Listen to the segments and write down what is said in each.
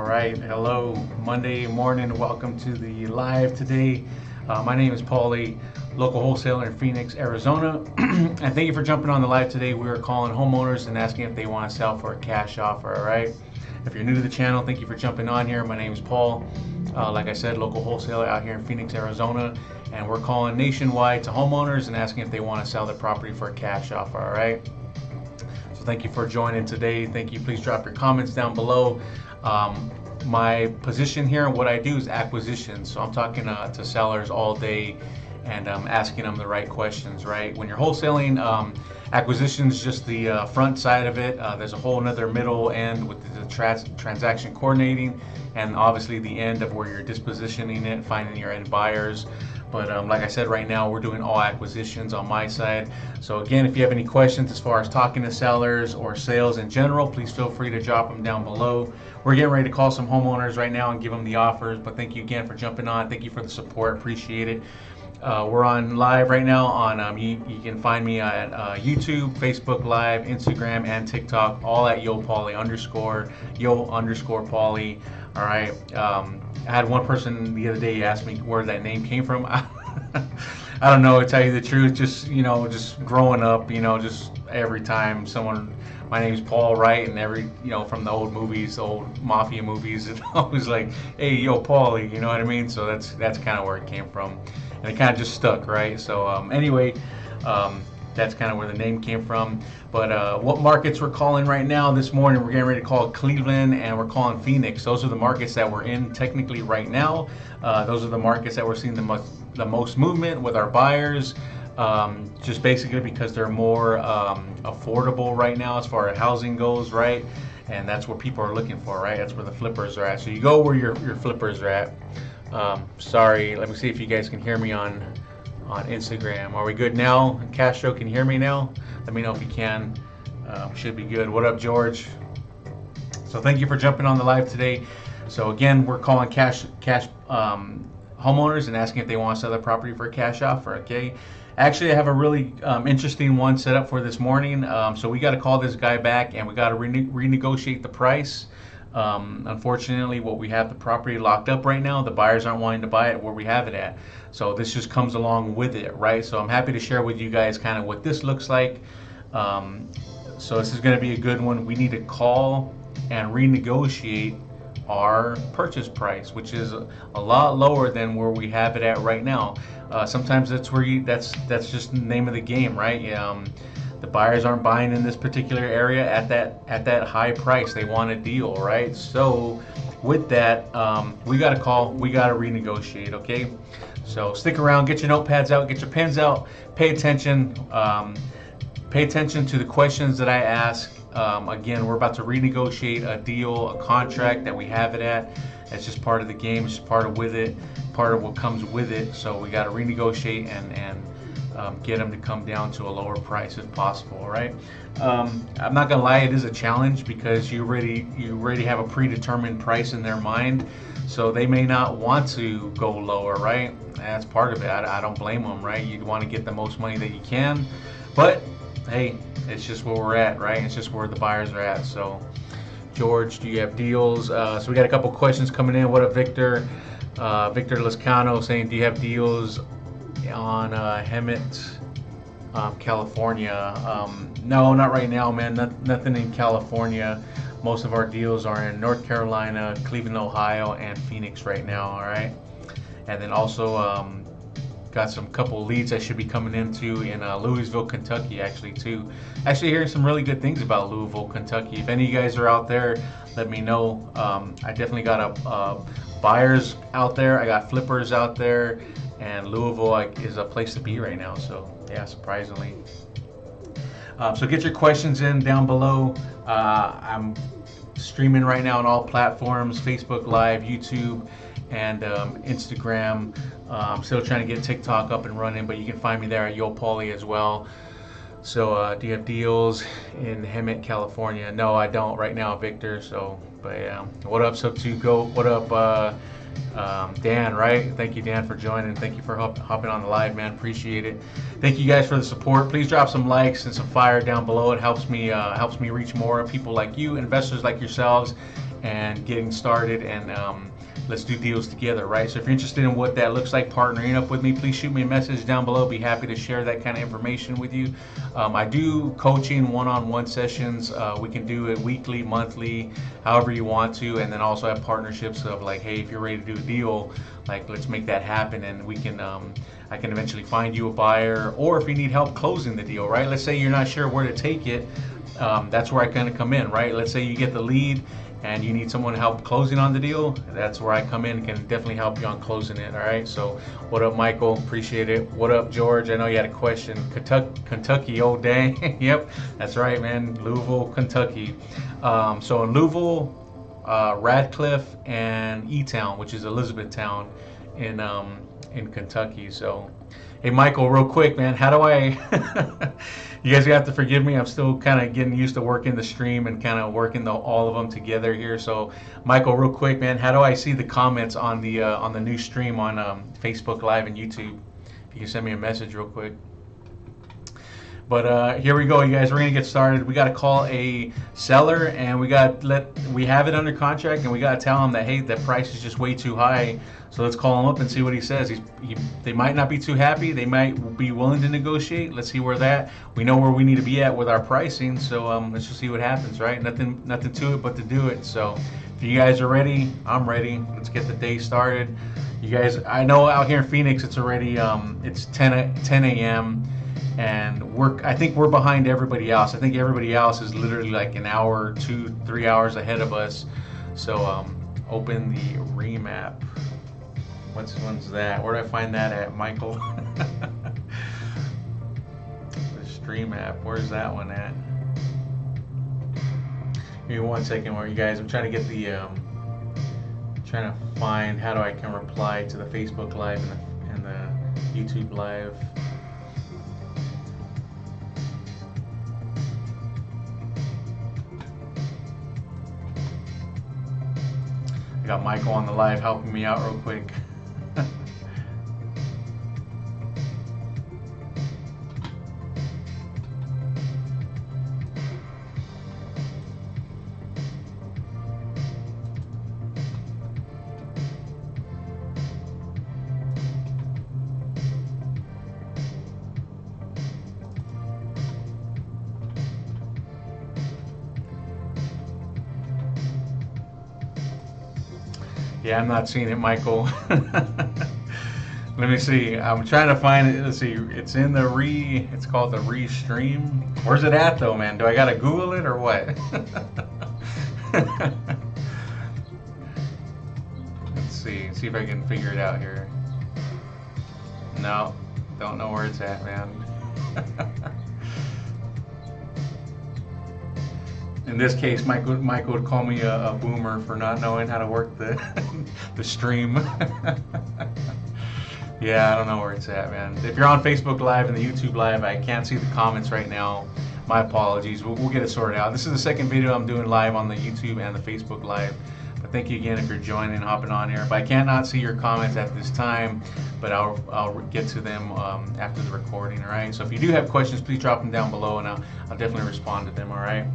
right, hello, Monday morning. Welcome to the live today. My name is Paulie, local wholesaler in Phoenix, Arizona. And thank you for jumping on the live today. We are calling homeowners and asking if they want to sell for a cash offer. All right. If you're new to the channel, thank you for jumping on here. My name is Paul. Like I said, local wholesaler out here in Phoenix, Arizona. And we're calling nationwide to homeowners and asking if they want to sell their property for a cash offer. All right. So thank you for joining today. Thank you. Please drop your comments down below. My position here and what I do is acquisition. So I'm talking to sellers all day and asking them the right questions, right? When you're wholesaling, acquisition is just the front side of it. There's a whole another middle end with the transaction coordinating, and obviously the end of where you're dispositioning it, finding your end buyers. But like I said, right now we're doing all acquisitions on my side. So again, if you have any questions as far as talking to sellers or sales in general, please feel free to drop them down below. We're getting ready to call some homeowners right now and give them the offers. But thank you again for jumping on. Thank you for the support. Appreciate it. We're on live right now on you can find me at YouTube, Facebook Live, Instagram, and TikTok, all at yo_Paulie. All right. I had one person the other day ask me where that name came from. I don't know, to tell you the truth. Just just growing up, just every time someone, my name's Paul, right? And every, from the old movies, the old mafia movies, it's always like, hey, yo, Paulie, you know what I mean? So that's kind of where it came from, and it kind of just stuck, right? So anyway, that's kind of where the name came from. But what markets we're calling right now this morning, we're getting ready to call Cleveland and we're calling Phoenix. Those are the markets that we're in technically right now. Those are the markets that we're seeing the most movement with our buyers. Just basically because they're more affordable right now as far as housing goes, right? And that's what people are looking for, right? That's where the flippers are at. So you go where your flippers are at. Sorry, let me see if you guys can hear me on Instagram. Are we good now? Castro, can you hear me now? Let me know if you can. Should be good. What up, George? So thank you for jumping on the live today. So again, we're calling cash homeowners and asking if they want to sell their property for a cash offer. Okay. Actually, I have a really interesting one set up for this morning. So we got to call this guy back and we got to renegotiate the price. Unfortunately, we have the property locked up right now. The buyers aren't wanting to buy it where we have it at. So this just comes along with it, right? So I'm happy to share with you guys kind of what this looks like. So this is going to be a good one. We need to call and renegotiate our purchase price, which is a lot lower than where we have it at right now. Sometimes that's where that's just the name of the game, right? The buyers aren't buying in this particular area at that high price. They want a deal, right? So with that, we got to call, we got to renegotiate, okay? So stick around, get your notepads out, get your pens out, pay attention to the questions that I ask. Again, we're about to renegotiate a deal, a contract that we have it at. It's just part of the game. It's just part of what comes with it. So we got to renegotiate and get them to come down to a lower price if possible. All right. I'm not gonna lie, it is a challenge because you already have a predetermined price in their mind, so they may not want to go lower, right? That's part of it. I don't blame them, right? You'd want to get the most money that you can, but hey, it's just where we're at, right? It's just where the buyers are at. So George, do you have deals? So we got a couple questions coming in. What up, Victor? Victor Lascano saying, do you have deals on Hemet, California? No, not right now, man. Nothing in California. Most of our deals are in North Carolina, Cleveland, Ohio, and Phoenix right now. All right. And then also got some couple leads I should be coming into in Louisville, Kentucky, actually too. Actually hearing some really good things about Louisville, Kentucky. If any of you guys are out there, let me know. I definitely got buyers out there. I got flippers out there, and Louisville is a place to be right now. So yeah, surprisingly. So get your questions in down below. I'm streaming right now on all platforms: Facebook Live, YouTube, and Instagram. I'm still trying to get TikTok up and running, but you can find me there at Yo Paulie as well. So do you have deals in Hemet, California? No, I don't right now, Victor. So, but yeah, what up, Sub2Go? What up, Dan, right? Thank you, Dan, for joining. Thank you for hopping on the live, man. Appreciate it. Thank you guys for the support. Please drop some likes and some fire down below. It helps me reach more people like you, investors like yourselves, and getting started, and let's do deals together, right? So if you're interested in what that looks like, partnering up with me, please shoot me a message down below. Be happy to share that kind of information with you. I do coaching one-on-one sessions. We can do it weekly, monthly, however you want to, and then also have partnerships of like, hey, if you're ready to do a deal, like let's make that happen, and we can I can eventually find you a buyer, or if you need help closing the deal, right? Let's say you're not sure where to take it. That's where I kind of come in, right? Let's say you get the lead and you need someone to help closing on the deal. That's where I come in, can definitely help you on closing it. All right, so what up, Michael? Appreciate it. What up, George? I know you had a question. Kentucky, oh dang. Yep, that's right, man. Louisville, Kentucky. So in Louisville, Radcliffe, and E-Town, which is Elizabethtown in Kentucky. So hey, Michael, real quick, man, how do I you guys have to forgive me. I'm still kind of getting used to working the stream and kind of working all of them together here. So, Michael, real quick, man, how do I see the comments on the new stream on Facebook Live and YouTube? If you can send me a message real quick. But here we go, you guys. We're gonna get started. We gotta call a seller, and we have it under contract, and we gotta tell him that, hey, that price is just way too high. So let's call him up and see what he says. They might not be too happy. They might be willing to negotiate. Let's see where we know where we need to be at with our pricing. So let's just see what happens, right? Nothing to it but to do it. So if you guys are ready, I'm ready. Let's get the day started. You guys, I know out here in Phoenix, it's already it's 10 a.m. and I think we're behind everybody else. I think everybody else is literally like an hour, 2-3 hours ahead of us. So open the remap. When's that? Where do I find that at, Michael? The stream app. Where's that one at? Give me 1 second, where you guys. I'm trying to get the trying to find how I can reply to the Facebook Live and the YouTube Live. I got Michael on the live helping me out real quick. Yeah, I'm not seeing it, Michael. Let me see. I'm trying to find it. Let's see. It's in it's called the restream. Where's it at though, man? Do I gotta Google it or what? Let's see if I can figure it out here. No, don't know where it's at, man. In this case, Mike would call me a boomer for not knowing how to work the the stream. Yeah, I don't know where it's at, man. If you're on Facebook Live and the YouTube Live, I can't see the comments right now. My apologies. We'll get it sorted out. This is the second video I'm doing live on the YouTube and the Facebook Live. But thank you again if you're joining and hopping on here. But I cannot see your comments at this time, but I'll get to them after the recording, all right? So if you do have questions, please drop them down below, and I'll definitely respond to them, all right?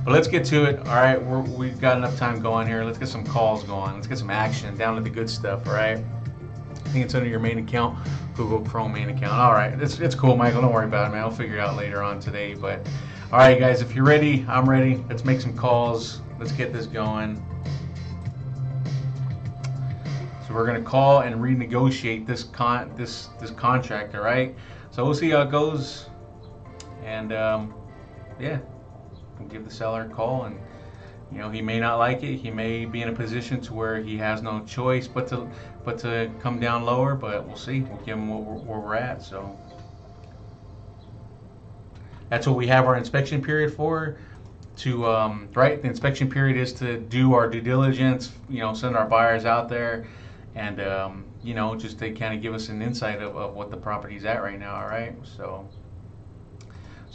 But let's get to it, all right? We've got enough time going here. Let's get some calls going. Let's get some action, down to the good stuff, all right? I think it's under your main account, Google Chrome main account. All right, it's cool, Michael. Don't worry about it, man. I'll figure it out later on today. But all right, guys, if you're ready, I'm ready. Let's make some calls. Let's get this going. So we're gonna call and renegotiate this contract, all right? So we'll see how it goes, and yeah, we'll give the seller a call, and you know, he may not like it. He may be in a position to where he has no choice but to come down lower. But we'll see. We'll give him where we're at. So that's what we have our inspection period for. Right, the inspection period is to do our due diligence. You know, send our buyers out there, and you know, just to kind of give us an insight of what the property's at right now. All right. So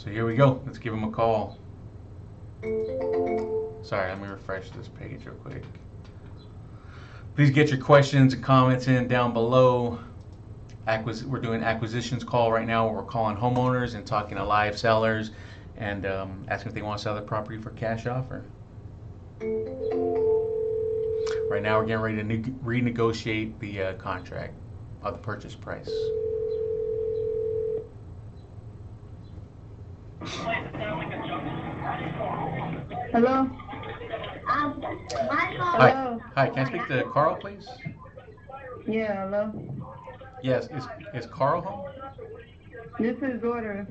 here we go. Let's give him a call. Sorry, let me refresh this page real quick. Please get your questions and comments in down below. We're doing acquisitions call right now, where we're calling homeowners and talking to live sellers and asking if they want to sell their property for cash offer. Right now, we're getting ready to renegotiate the contract of the purchase price. Hello? Hi, Hello? hi. Can I speak to Carl, please? Yeah, hello? Yes, is Carl home? This is daughter.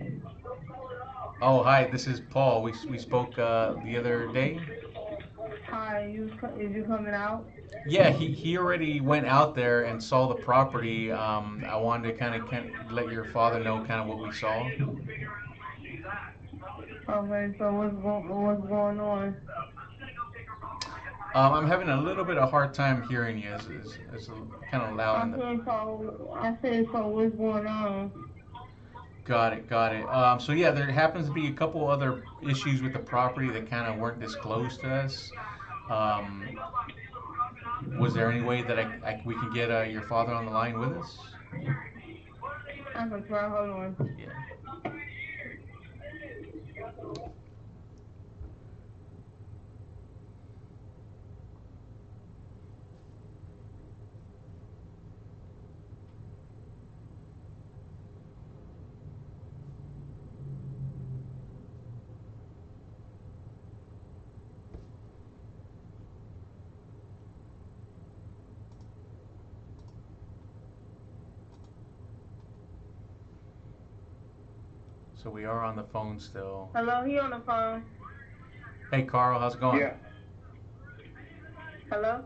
Oh, hi. This is Paul. We spoke the other day. Hi, is you coming out? Yeah, he already went out there and saw the property. I wanted to kind of let your father know kind of what we saw. Okay, so what's going on? I'm having a little bit of hard time hearing you. It's kind of loud in the. I said so what's going on? Got it, got it. So yeah, there happens to be a couple other issues with the property that kind of weren't disclosed to us. Um, was there any way that we can get your father on the line with us? I can try, hold on. Yeah. So we are on the phone still. Hello, he on the phone. Hey Carl, how's it going? Yeah. Hello?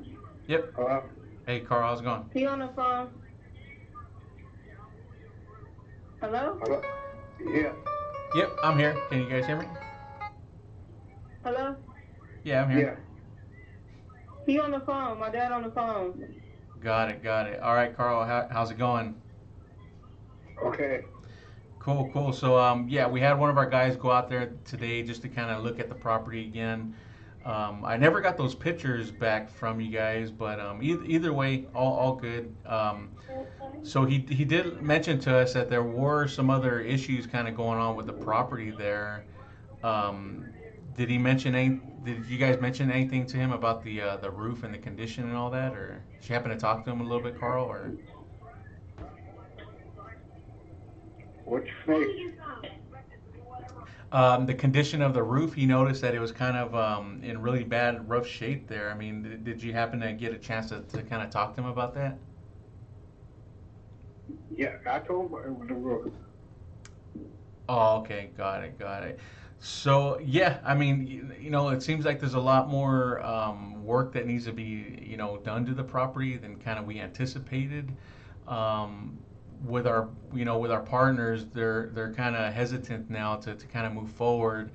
Yep. Hello? Hey Carl, how's it going? He on the phone. Hello? Hello? Yeah. Yep, I'm here. Can you guys hear me? Hello? Yeah, I'm here. Yeah. He on the phone. My dad on the phone. Got it, got it. All right, Carl, how's it going? Okay. Cool, cool. So, yeah, we had one of our guys go out there today just to kind of look at the property again. I never got those pictures back from you guys, but either way, all good. So he did mention to us that there were some other issues kind of going on with the property there. Um, did he mention any? Did you guys mention anything to him about the roof and the condition and all that, or did you happen to talk to him a little bit, Carl? Or What's your name? the condition of the roof, he noticed that it was kind of in really bad, rough shape there. I mean, did you happen to get a chance to kind of talk to him about that? Yeah, I told him it was the roof. Oh, okay, got it, got it. So yeah, I mean, it seems like there's a lot more work that needs to be, done to the property than kind of we anticipated. Um, with our partners, they're kind of hesitant now to kind of move forward.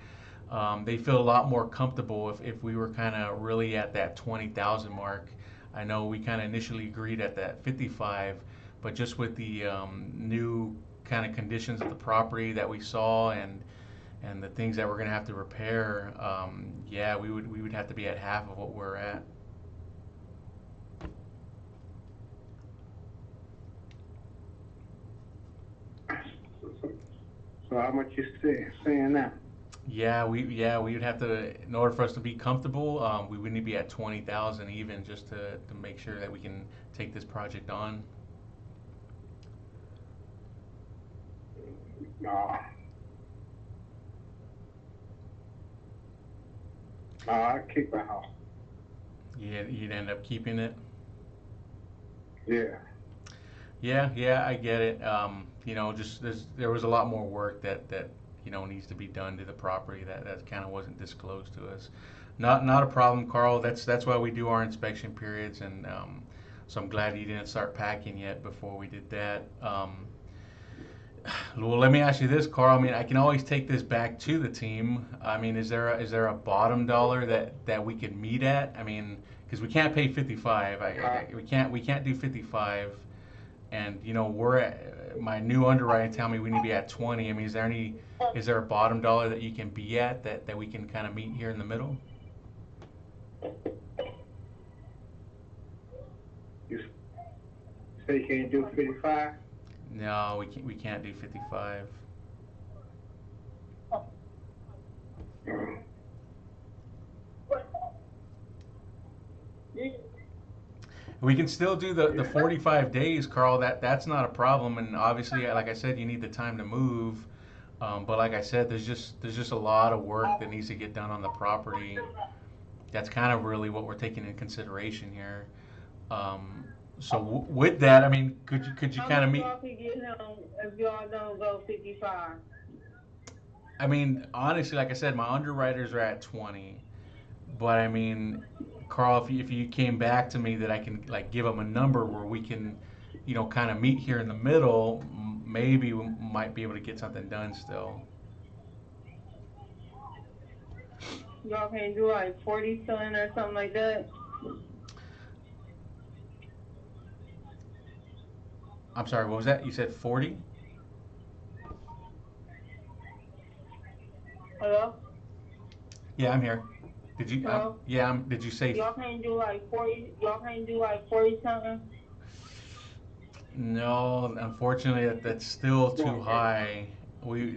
They feel a lot more comfortable if we were kind of really at that 20,000 mark. I know we kind of initially agreed at that 55, but just with the new kind of conditions of the property that we saw and the things that we're going to have to repair, yeah, we would have to be at half of what we're at. So how much you saying now? Yeah, we would have to, in order for us to be comfortable, we would need to be at 20,000 even just to make sure that we can take this project on. No. No, I keep a house. You'd end up keeping it. Yeah. Yeah, I get it. Just there was a lot more work that needs to be done to the property that kind of wasn't disclosed to us. Not a problem, Carl. That's why we do our inspection periods, and so I'm glad you didn't start packing yet before we did that. Well, let me ask you this, Carl. I mean, I can always take this back to the team. I mean, is there a bottom dollar that we could meet at? I mean, because we can't pay 55. We can't do 55. And we're at my new underwriting tell me we need to be at 20. I mean, is there a bottom dollar that you can be at that we can kind of meet here in the middle? You say you can't do 55? No, we can't do 55. We can still do the 45 days, Carl. That's not a problem. And obviously, like I said, you need the time to move. But like I said, there's just a lot of work that needs to get done on the property. That's kind of really what we're taking in consideration here. Um, so with that, I mean, could you How kind of much meet? y'all can get him if y'all don't go 55? I mean, honestly, like I said, my underwriters are at 20. But I mean, Carl, if you came back to me that I can like give them a number where we can, kind of meet here in the middle, maybe we might be able to get something done still. Y'all can do like 40 son or something like that. I'm sorry, what was that? You said 40? Hello? Yeah, I'm here. Did you? Hello? Yeah, did you say? Y'all can't do like 40. Y'all can't do like 40 something. No, unfortunately, that's still too high.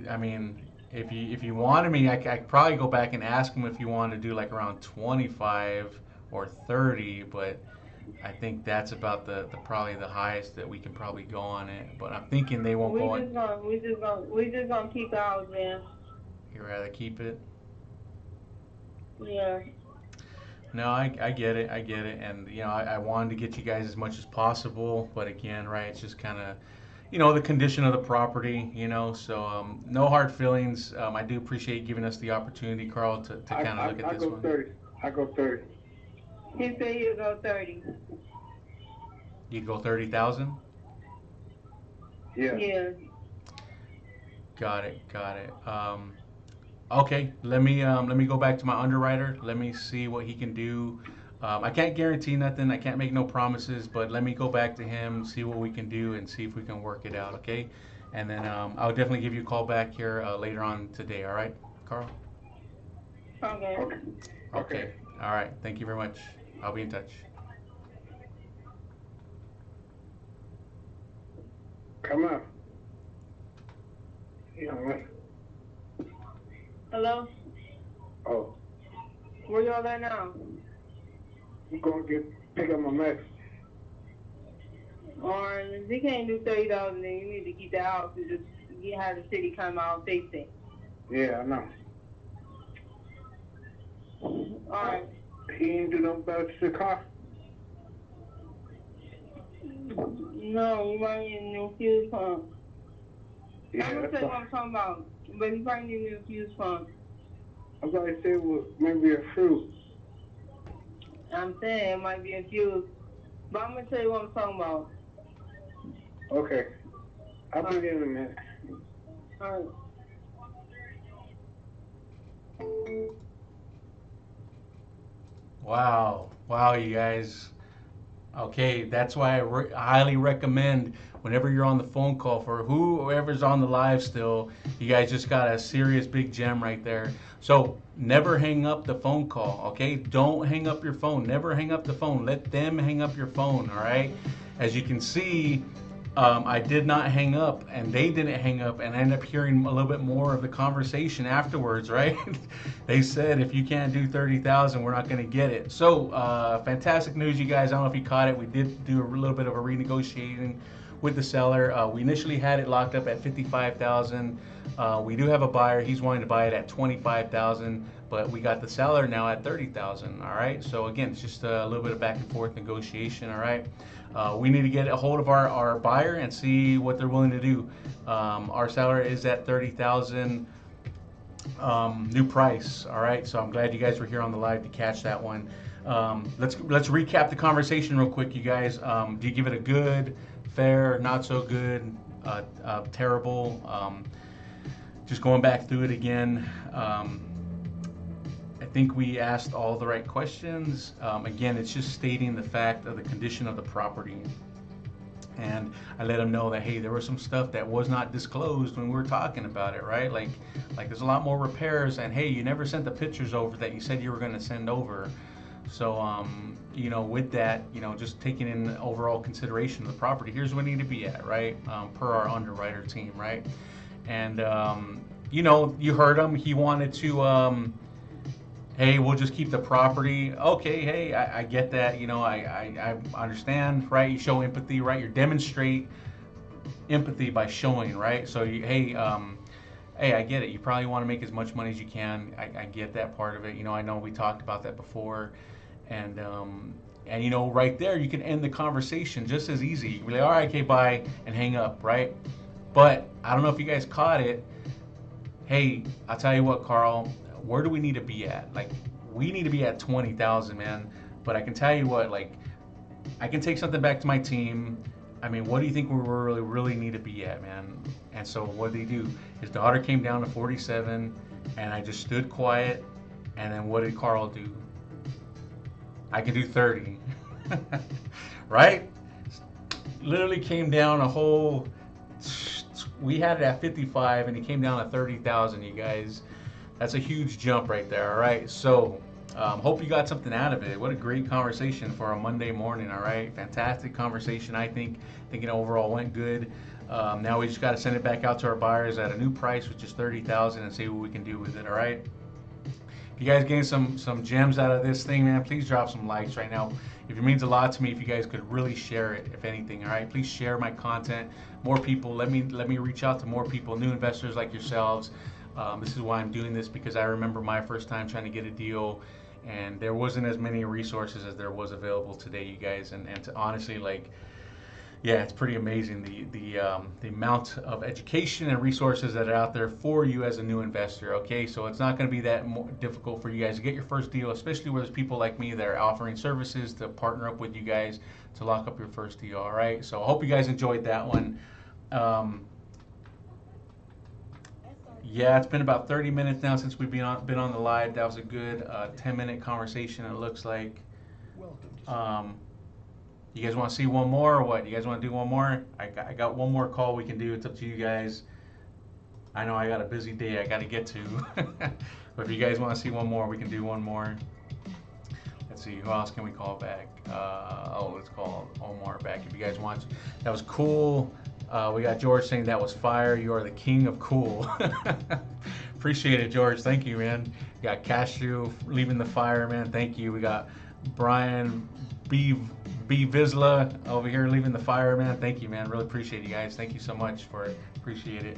I mean, if you wanted me, I could probably go back and ask them if you want to do like around 25 or 30, but I think that's about the probably the highest that we can probably go on it. But I'm thinking they won't We go on. just gonna we just gonna keep ours, man. You rather keep it? Yeah. No, I get it, and I wanted to get you guys as much as possible, but again, right, it's just kind of, the condition of the property, so no hard feelings. I do appreciate you giving us the opportunity, Carl, to kind of look at I this go one. 30. I go 30. He said he'll go 30. You go 30,000? Yeah. Yeah. Got it, got it. Okay, let me go back to my underwriter. Let me see what he can do. I can't guarantee nothing. I can't make no promises, but let me go back to him, see what we can do, and see if we can work it out. Okay, and then I'll definitely give you a call back here later on today. All right, Carl? Okay. Okay. Okay. All right. Thank you very much. I'll be in touch. Come on. Yeah, right. Hello? Oh, Where y'all at now? I'm gonna pick up my mess. Or if he can't do 30,000, then you need to keep the house and just have the city come out and fix it. Yeah, I know. Alright. He ain't do nothing about the car. No, you might need a new fuse pump. Yeah, I'm gonna that's tell you what all. I'm talking about. But you probably need a new fuse pump. I thought he said it was maybe a fruit. I'm saying it might be a fuse. But I'm gonna tell you what I'm talking about. Okay. I'll be there in a minute. Alright. Wow. Wow, you guys. Okay, that's why I highly recommend whenever you're on the phone call for whoever's on the live still, you guys just got a serious big gem right there. So never hang up the phone call, okay? Don't hang up your phone. Never hang up the phone. Let them hang up your phone, all right? As you can see, I did not hang up, and they didn't hang up, and I ended up hearing a little bit more of the conversation afterwards, right? They said, if you can't do 30,000, we're not going to get it. So, fantastic news, you guys. I don't know if you caught it. We did do a little bit of a renegotiating with the seller. We initially had it locked up at 55,000. We do have a buyer. He's wanting to buy it at 25,000, but we got the seller now at 30,000. All right. So again, it's just a little bit of back and forth negotiation. All right. We need to get a hold of our buyer and see what they're willing to do. Our seller is at 30,000 new price. All right, so I'm glad you guys were here on the live to catch that one. Let's recap the conversation real quick, you guys. Do you give it a good, fair, not so good, terrible? Just going back through it again. I think we asked all the right questions. Again, it's just stating the fact of the condition of the property. And I let them know that, hey, there was some stuff that was not disclosed when we were talking about it, right? Like there's a lot more repairs, and hey, you never sent the pictures over that you said you were going to send over. So, with that, just taking in overall consideration of the property, here's where we need to be at, right? Per our underwriter team, right? And, you heard him. He wanted to, Hey, we'll just keep the property. Okay, hey, I get that. I understand, right? You show empathy, right? You demonstrate empathy by showing, right? So, hey, I get it. You probably want to make as much money as you can. I get that part of it. I know we talked about that before, and right there, you can end the conversation just as easy. You can be like, all right, okay, bye, and hang up, right? But I don't know if you guys caught it. Hey, I'll tell you what, Carl. Where do we need to be at? Like, we need to be at 20,000, man. But I can tell you what, like, I can take something back to my team. I mean, what do you think we really need to be at, man? And so what did he do? His daughter came down to 47, and I just stood quiet. And then what did Carl do? I can do 30, right? Literally came down a whole. We had it at 55, and he came down to 30,000. You guys, that's a huge jump right there. All right, so hope you got something out of it. What a great conversation for a Monday morning. All right, fantastic conversation. I think overall went good. Now we just got to send it back out to our buyers at a new price, which is 30,000, and see what we can do with it. All right. If you guys getting some gems out of this thing, man, please drop some likes right now. If it means a lot to me, if you guys could really share it, if anything. All right, please share my content. More people, let me reach out to more people, new investors like yourselves. This is why I'm doing this, because I remember my first time trying to get a deal, and there wasn't as many resources as there was available today, you guys. And to honestly, like, yeah, it's pretty amazing the amount of education and resources that are out there for you as a new investor. Okay, so it's not going to be that difficult for you guys to get your first deal, especially where there's people like me that are offering services to partner up with you guys to lock up your first deal. All right, so I hope you guys enjoyed that one. Yeah, it's been about 30 minutes now since we've been on the live. That was a good 10-minute conversation, it looks like. You guys want to see one more or what? You guys want to do one more? I got one more call we can do. It's up to you guys. I know I got a busy day I got to get to. But if you guys want to see one more, we can do one more. Let's see, who else can we call back? Let's call Omar back if you guys want to. That was cool. We got George saying that was fire. You are the king of cool. Appreciate it, George. Thank you, man. We got Cashew leaving the fire, man. Thank you. We got Brian B. Vizsla over here leaving the fire, man. Thank you, man. Really appreciate you guys. Thank you so much for it. Appreciate it.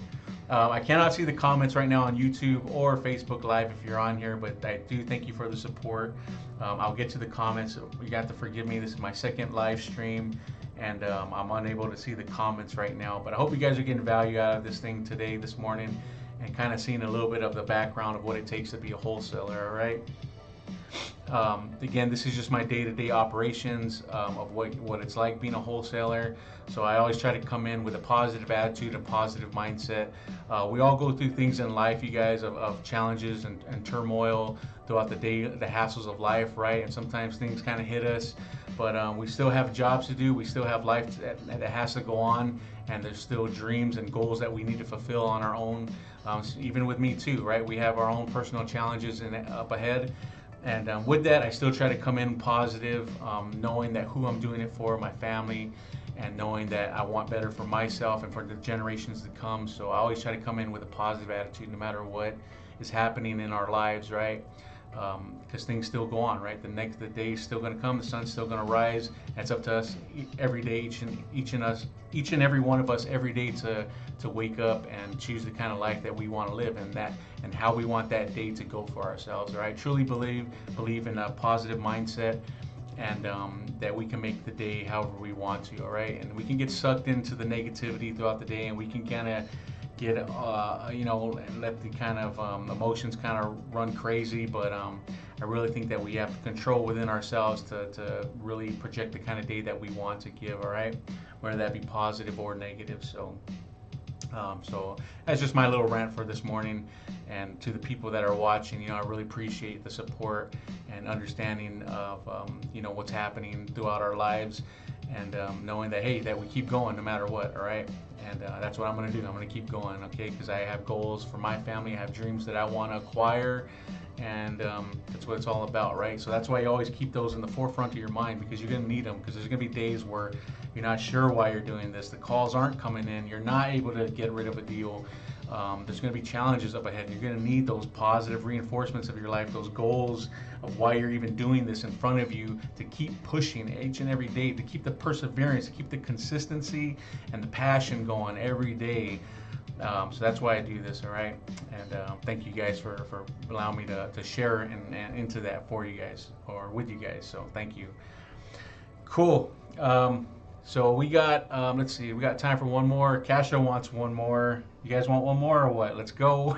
I cannot see the comments right now on YouTube or Facebook Live if you're on here, but I do thank you for the support. I'll get to the comments. You got to forgive me. This is my second live stream, and I'm unable to see the comments right now. But I hope you guys are getting value out of this thing today, this morning, and kind of seeing a little bit of the background of what it takes to be a wholesaler, all right? Again, this is just my day-to-day operations of what it's like being a wholesaler. So I always try to come in with a positive attitude, a positive mindset. We all go through things in life, you guys, of challenges and turmoil throughout the day, the hassles of life, right? And sometimes things kind of hit us, but we still have jobs to do. We still have life that has to go on, and there's still dreams and goals that we need to fulfill on our own. Even with me too, right? We have our own personal challenges up ahead. And with that, I still try to come in positive, knowing that who I'm doing it for, my family, and knowing that I want better for myself and for the generations to come. So I always try to come in with a positive attitude no matter what is happening in our lives, right? Because things still go on, right? The day is still going to come, the sun's still going to rise. And it's up to us every day, each and every one of us every day to wake up and choose the kind of life that we want to live, and how we want that day to go for ourselves. All right, truly believe in a positive mindset, and that we can make the day however we want to. All right, and we can get sucked into the negativity throughout the day, and we can kind of get let the kind of emotions kind of run crazy, but I really think that we have control within ourselves to really project the kind of day that we want to give, all right, whether that be positive or negative. So that's just my little rant for this morning. And to the people that are watching, I really appreciate the support and understanding of what's happening throughout our lives, and knowing that, hey, that we keep going no matter what, all right? And that's what I'm going to do. I'm going to keep going, okay? Because I have goals for my family. I have dreams that I want to acquire, and that's what it's all about, right? So that's why you always keep those in the forefront of your mind, because you're going to need them, because there's going to be days where you're not sure why you're doing this. The calls aren't coming in. You're not able to get rid of a deal. There's going to be challenges up ahead. You're going to need those positive reinforcements of your life, those goals of why you're even doing this in front of you, to keep pushing each and every day, to keep the perseverance, to keep the consistency and the passion going every day. So that's why I do this, all right? And thank you guys for allowing me to share and into that for you guys, or with you guys. So thank you. Cool. So we got, let's see, we got time for one more. Casho wants one more. You guys want one more or what? Let's go.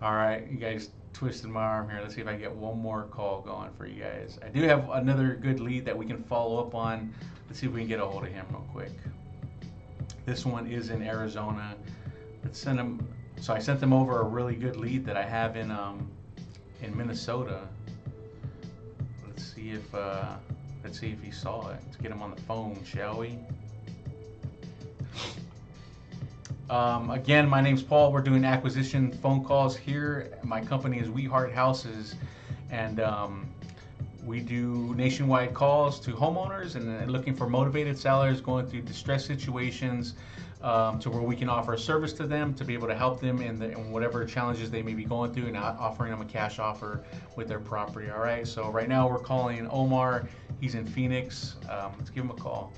All right, you guys twisted my arm here. Let's see if I can get one more call going for you guys. I do have another good lead that we can follow up on. Let's see if we can get a hold of him real quick. This one is in Arizona. Let's send him. So I sent them over a really good lead that I have in Minnesota. Let's see if he saw it. Let's get him on the phone, shall we? Again, my name's Paul. We're doing acquisition phone calls here. My company is We Heart Houses, and we do nationwide calls to homeowners and looking for motivated sellers going through distress situations, to where we can offer a service to them to be able to help them in whatever challenges they may be going through, and offering them a cash offer with their property. All right, so right now we're calling Omar. He's in Phoenix. Let's give him a call.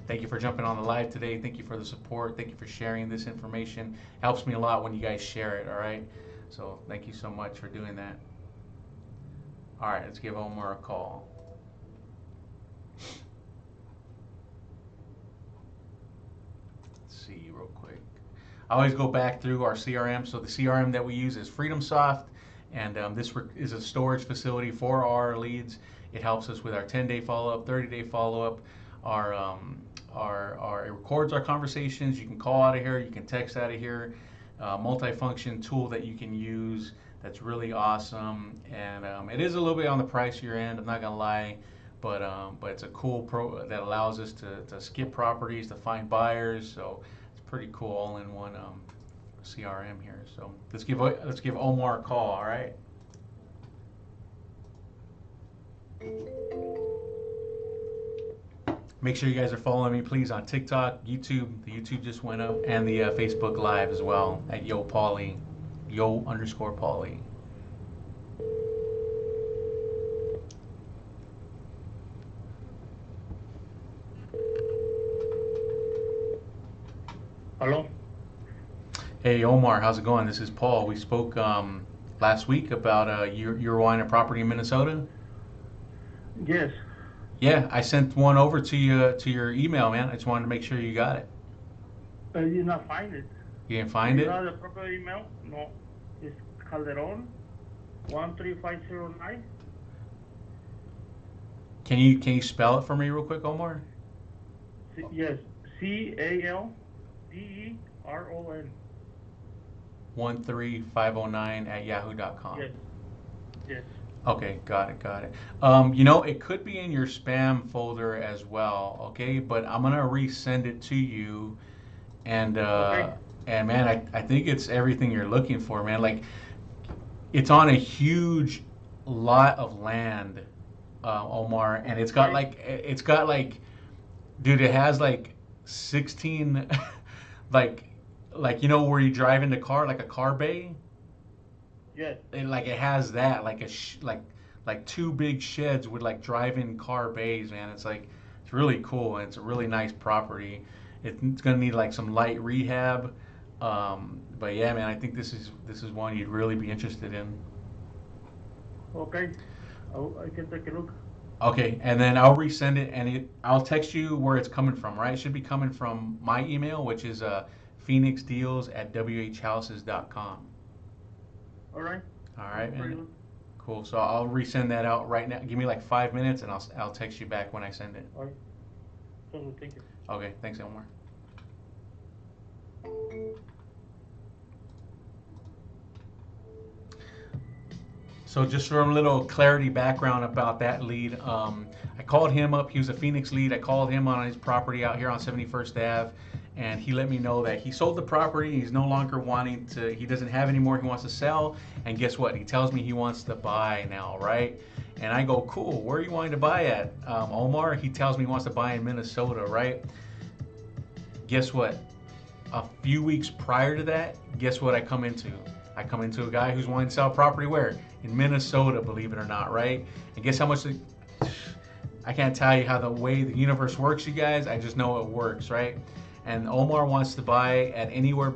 Thank you for jumping on the live today. Thank you for the support. Thank you for sharing this information. Helps me a lot when you guys share it, all right? So thank you so much for doing that. All right, let's give Omar a call. Let's see real quick. I always go back through our CRM. So the CRM that we use is FreedomSoft, and this is a storage facility for our leads. It helps us with our 10-day follow-up, 30-day follow-up. It records our conversations. You can call out of here, you can text out of here. Multi-function tool that you can use that's really awesome, and it is a little bit on the pricier end, I'm not gonna lie, but it's a cool pro that allows us to skip properties, to find buyers. So it's pretty cool all-in-one CRM here. So let's give Omar a call. All right. Make sure you guys are following me, please, on TikTok, YouTube. The YouTube just went up, and the Facebook Live as well at Yo_Paulie. Hello? Hey, Omar, how's it going? This is Paul. We spoke last week about your wine and property in Minnesota. Yes. Yeah, I sent one over to you to your email, man. I just wanted to make sure you got it. I did not find it. You didn't find it? You have the proper email? No. It's Calderon 13509. Can you spell it for me real quick, Omar? Yes. CALDERON. 13509@yahoo.com. Yes. Yes. Okay, got it. It could be in your spam folder as well, okay? But I'm gonna resend it to you, and Okay. and man, I think it's everything you're looking for, man. Like, it's on a huge lot of land, Omar, and it's got like, dude, it has like 16, like where you drive in the car, like a car bay. Yes. It has that, like like two big sheds with like drive-in car bays, man. It's really cool, and it's a really nice property. It's gonna need like some light rehab, but yeah, man, I think this is one you'd really be interested in. Okay. I can take a look. Okay, and then I'll resend it, and I'll text you where it's coming from, right? It should be coming from my email, which is Phxdeals@whhouses.com. All right. All right, Very man. good. Cool. So I'll resend that out right now. Give me like 5 minutes, and I'll text you back when I send it. All right. So good. Thank you. Okay. Thanks, Omar. So just for a little clarity background about that lead, I called him up. He was a Phoenix lead. I called him on his property out here on 71st Ave, and he let me know that he sold the property. He's no longer wanting to, he doesn't have anymore. He wants to sell. And guess what? He tells me he wants to buy now, right? And I go, cool, where are you wanting to buy at, Omar? He tells me he wants to buy in Minnesota, right? Guess what? a few weeks prior to that, guess what I come into? I come into a guy who's wanting to sell property where? In Minnesota, believe it or not, right? And guess how much I can't tell you how the way the universe works, you guys. I just know it works, right? And Omar wants to buy at anywhere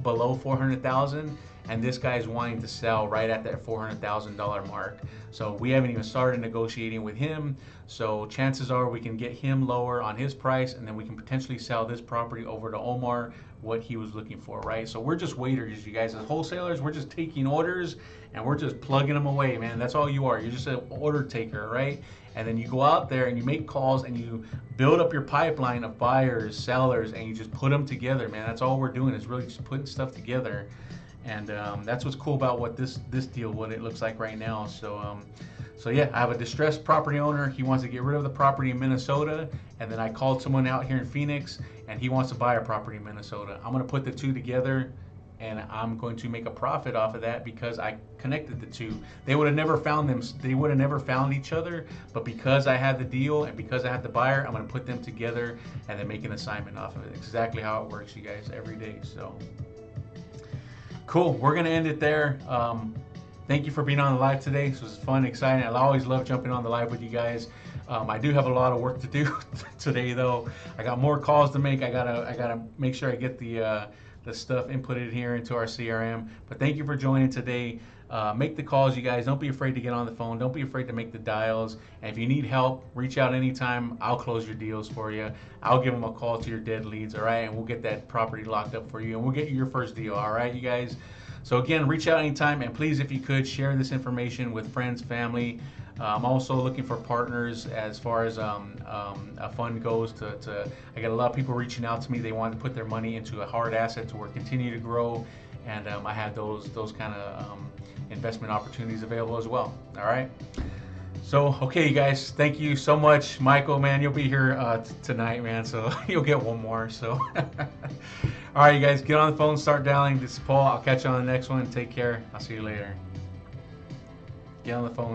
below 400,000, and this guy's wanting to sell right at that $400,000 mark. So we haven't even started negotiating with him. So chances are we can get him lower on his price, and then we can potentially sell this property over to Omar what he was looking for, right? So we're just waiters, you guys. As wholesalers, we're just taking orders and we're just plugging them away, man. That's all you are. You're just an order taker, right? And then you go out there and you make calls and you build up your pipeline of buyers, sellers, and you just put them together, man. That's all we're doing is really just putting stuff together. And that's what's cool about what this deal, what it looks like right now. So yeah, I have a distressed property owner. He wants to get rid of the property in Minnesota, and then I called someone out here in Phoenix, and he wants to buy a property in Minnesota. I'm going to put the two together, and I'm going to make a profit off of that because I connected the two. They would have never found them. They would have never found each other, but because I had the deal and because I had the buyer, I'm going to put them together and then make an assignment off of it. Exactly how it works, you guys, every day. So cool. We're going to end it there. Thank you for being on the live today. This was fun, exciting. I always love jumping on the live with you guys. I do have a lot of work to do today, though. I got more calls to make. I gotta make sure I get the stuff inputted here into our CRM. But thank you for joining today. Make the calls, you guys. Don't be afraid to get on the phone. Don't be afraid to make the dials. And if you need help, reach out anytime. I'll close your deals for you. I'll give them a call to your dead leads, all right? And we'll get that property locked up for you, and we'll get you your first deal, all right, you guys? So again, reach out anytime, and please, if you could, share this information with friends, family. I'm also looking for partners as far as a fund goes. I got a lot of people reaching out to me. They want to put their money into a hard asset to continue to grow, and I have those kind of investment opportunities available as well. All right. So okay, you guys, thank you so much, Michael. Man, you'll be here tonight, man. So you'll get one more. So. All right, you guys, get on the phone, start dialing. This is Paul. I'll catch you on the next one. Take care. I'll see you later. Get on the phone.